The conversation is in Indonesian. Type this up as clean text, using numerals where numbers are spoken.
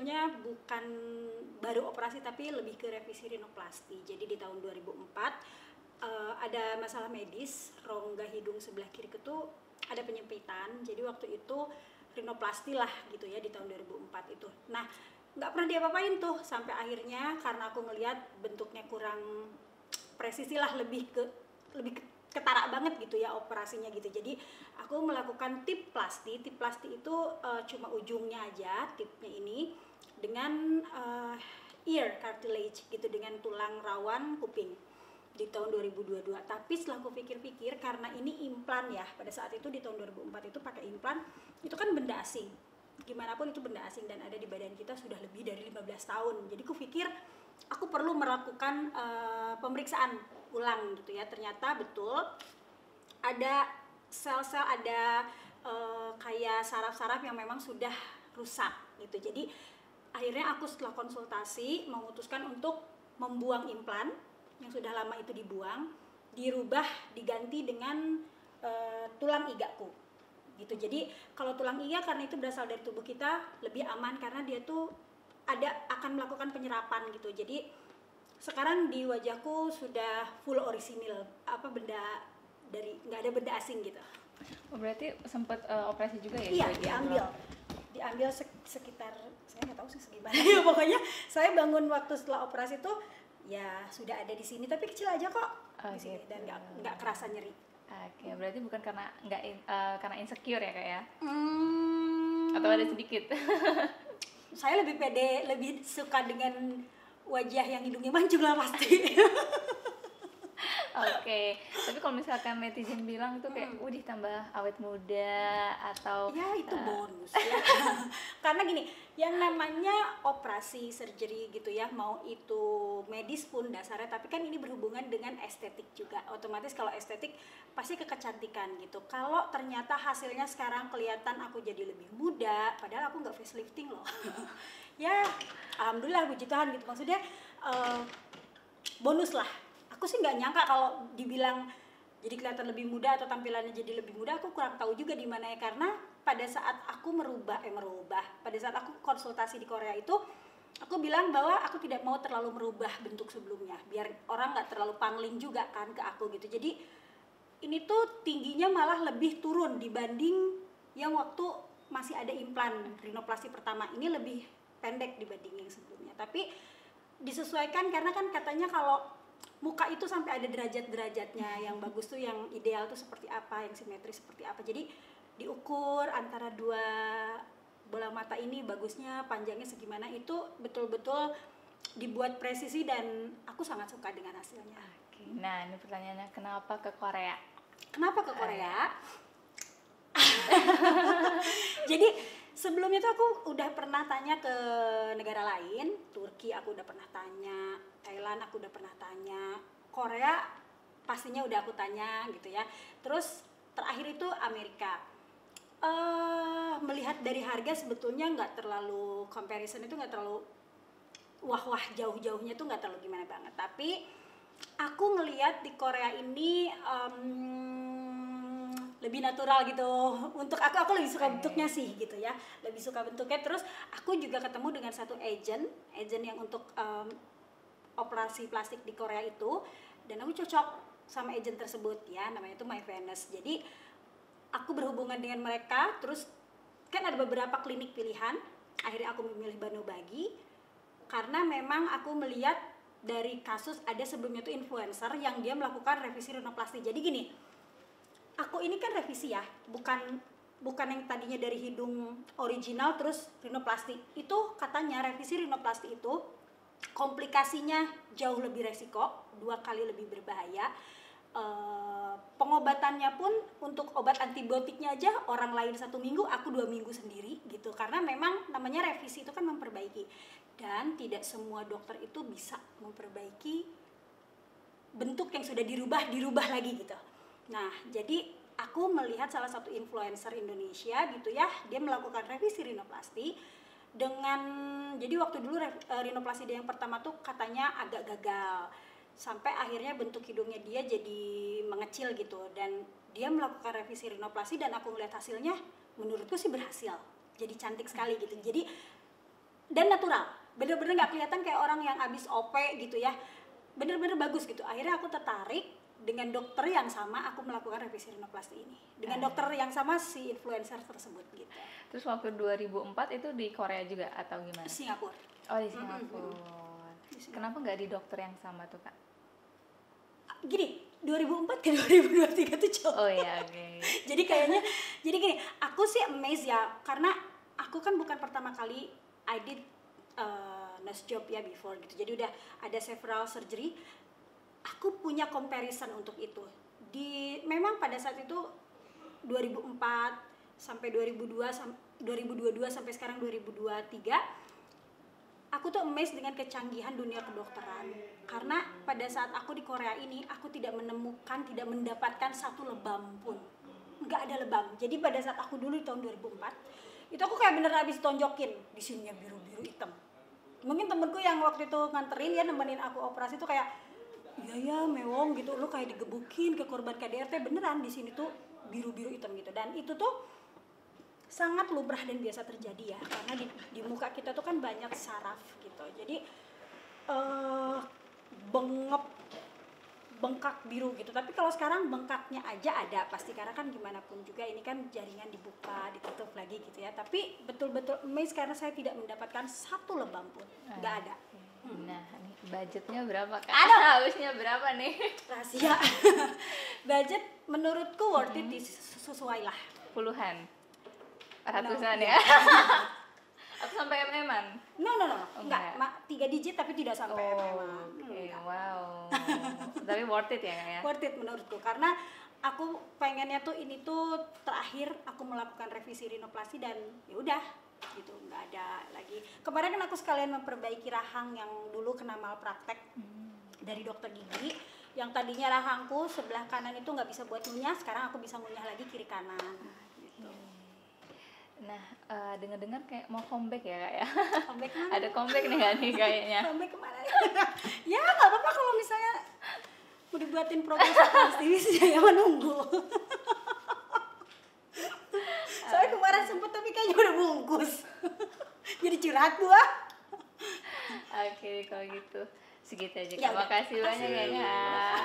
sebetulnya bukan baru operasi tapi lebih ke revisi rinoplasti. Jadi di tahun 2004 ada masalah medis, rongga hidung sebelah kiri itu ada penyempitan. Jadi waktu itu rinoplasti lah gitu ya di tahun 2004 itu. Nah, nggak pernah diapa-apain tuh sampai akhirnya karena aku ngelihat bentuknya kurang presisi lah, lebih ketara banget gitu ya operasinya gitu. Jadi aku melakukan tip plasti. Tip plasti itu cuma ujungnya aja, tipnya ini dengan ear cartilage gitu, dengan tulang rawan kuping di tahun 2022. Tapi setelah aku pikir-pikir, karena ini implan ya, pada saat itu di tahun 2004 itu pakai implan, itu kan benda asing. Gimana pun itu benda asing dan ada di badan kita sudah lebih dari 15 tahun. Jadi aku pikir aku perlu melakukan pemeriksaan ulang gitu ya. Ternyata betul ada sel-sel, ada kayak saraf-saraf yang memang sudah rusak gitu. Jadi akhirnya aku setelah konsultasi memutuskan untuk membuang implan yang sudah lama itu, dibuang, dirubah, diganti dengan tulang igaku gitu. Jadi kalau tulang iga karena itu berasal dari tubuh kita lebih aman karena dia tuh akan melakukan penyerapan gitu. Jadi sekarang di wajahku sudah full orisinil, benda dari, nggak ada benda asing gitu. Oh, berarti sempat operasi juga ya? Iya, diambil sekitar, saya nggak tahu sih segimana ya, pokoknya saya bangun waktu setelah operasi tuh ya sudah ada di sini, tapi kecil aja kok di sini, dan nggak kerasa nyeri. Oke, berarti bukan karena karena insecure ya Kak ya? Atau ada sedikit? Saya lebih pede, lebih suka dengan wajah yang hidungnya mancung lah pasti. Oke, tapi kalau misalkan netizen bilang itu kayak, tambah awet muda atau ya itu bonus ya. Karena gini, yang namanya operasi surgery gitu ya, mau itu medis pun dasarnya, tapi kan ini berhubungan dengan estetik juga. Otomatis kalau estetik pasti ke kecantikan gitu. Kalau ternyata hasilnya sekarang kelihatan aku jadi lebih muda, padahal aku nggak facelifting loh. Ya alhamdulillah, puji Tuhan gitu, maksudnya bonus lah. Aku sih nggak nyangka kalau dibilang jadi kelihatan lebih muda atau tampilannya jadi lebih muda, aku kurang tahu juga di mana ya. Karena pada saat aku pada saat aku konsultasi di Korea itu, aku bilang bahwa aku tidak mau terlalu merubah bentuk sebelumnya biar orang nggak terlalu pangling juga kan ke aku gitu. Jadi ini tuh tingginya malah lebih turun dibanding yang waktu masih ada implan rinoplasti pertama. Ini lebih pendek dibanding yang sebelumnya, tapi disesuaikan karena kan katanya kalau muka itu sampai ada derajat-derajatnya, yang bagus tuh, yang ideal tuh seperti apa, yang simetris seperti apa. Jadi diukur antara dua bola mata ini bagusnya, panjangnya segimana, itu betul-betul dibuat presisi dan aku sangat suka dengan hasilnya. Oke. Nah, ini pertanyaannya, kenapa ke Korea? Kenapa ke Korea? Jadi sebelumnya tuh aku udah pernah tanya ke negara lain, Turki aku udah pernah tanya, Thailand aku udah pernah tanya, Korea pastinya udah aku tanya gitu ya. Terus terakhir itu Amerika. Melihat dari harga sebetulnya nggak terlalu, comparison itu nggak terlalu wah jauh-jauhnya tuh nggak terlalu gimana banget. Tapi aku ngelihat di Korea ini lebih natural gitu. Untuk aku lebih suka bentuknya sih gitu ya, lebih suka bentuknya. Terus aku juga ketemu dengan satu agent yang untuk operasi plastik di Korea itu, dan aku cocok sama agent tersebut ya, namanya itu My Venus. Jadi aku berhubungan dengan mereka, terus kan ada beberapa klinik pilihan, akhirnya aku memilih Banobagi karena memang aku melihat dari kasus ada sebelumnya tuh influencer yang dia melakukan revisi rinoplasti. Jadi gini, aku ini kan revisi ya, bukan yang tadinya dari hidung original terus rinoplasti. Itu katanya revisi rinoplasti itu komplikasinya jauh lebih resiko, 2 kali lebih berbahaya. Pengobatannya pun untuk obat antibiotiknya aja orang lain 1 minggu, aku 2 minggu sendiri gitu. Karena memang namanya revisi itu kan memperbaiki, dan tidak semua dokter itu bisa memperbaiki bentuk yang sudah dirubah lagi gitu. Nah, jadi aku melihat salah satu influencer Indonesia gitu ya, dia melakukan revisi rinoplasti dengan, jadi waktu dulu rinoplasti dia yang pertama tuh katanya agak gagal, sampai akhirnya bentuk hidungnya dia jadi mengecil gitu, dan dia melakukan revisi rinoplasti dan aku ngeliat hasilnya, menurutku sih berhasil, jadi cantik sekali gitu. Jadi dan natural, bener-bener nggak kelihatan kayak orang yang abis OP gitu ya, bener-bener bagus gitu. Akhirnya aku tertarik dengan dokter yang sama, aku melakukan revisi rinoplasti ini dengan dokter yang sama si influencer tersebut gitu. Terus waktu 2004 itu di Korea juga atau gimana? Singapura. Oh, di Singapura. Kenapa nggak di dokter yang sama tuh, Kak? Gini, 2004 ke 2023 tuh jauh. Oh ya, oke. Jadi kayaknya, jadi gini, aku sih amazed ya, karena aku kan bukan pertama kali I did nurse job ya before gitu. Jadi udah ada several surgery. Aku punya comparison untuk itu. Memang pada saat itu 2004 sampai 2022 sampai sekarang 2023, aku tuh amazed dengan kecanggihan dunia kedokteran. Karena pada saat aku di Korea ini, aku tidak mendapatkan satu lebam pun. Nggak ada lebam. Jadi pada saat aku dulu di tahun 2004, itu aku kayak bener habis tonjokin. Di sininya biru-biru hitam. Mungkin temenku yang waktu itu nganterin ya, nemenin aku operasi tuh kayak, iya ya mewong gitu, lu kayak digebukin ke korban KDRT. Beneran di sini tuh biru-biru hitam gitu. Dan itu tuh sangat lumrah dan biasa terjadi ya, karena di muka kita tuh kan banyak saraf gitu, jadi bengkak biru gitu. Tapi kalau sekarang bengkaknya aja ada pasti, karena kan gimana pun juga ini kan jaringan dibuka ditutup lagi gitu ya. Tapi betul-betul amazed karena saya tidak mendapatkan satu lebam pun, nggak ada. Nah, nih budgetnya berapa, Kak? Ada. Harusnya berapa nih? Rahasia. Budget menurutku worth it, sesuai lah. Puluhan, ratusan ya? Atau sampai MM-an? No, enggak, 3 digit tapi tidak sampai MM-an. Oke, wow. Tapi worth it ya, Kak ya? Worth it menurutku, karena aku pengennya tuh ini tuh terakhir aku melakukan revisi rinoplasti dan ya udah gitu, nggak ada lagi. Kemarin kan aku sekalian memperbaiki rahang yang dulu kena malpraktek dari dokter gigi, yang tadinya rahangku sebelah kanan itu nggak bisa buat ngunyah, sekarang aku bisa ngunyah lagi kiri kanan gitu. Nah, dengar-dengar kayak mau comeback ya, Kak ya? Comeback mana? Ada comeback nih kan nih kayaknya. Comeback kemana? Ya nggak apa-apa kalau misalnya mau dibuatin program plastis ya menunggu. Soalnya kemarin sempet tapi kayaknya udah bungkus. Jadi curhat gua. Oke, kalau gitu segitu aja. Ya, Terima kasih banyak ya, Kak.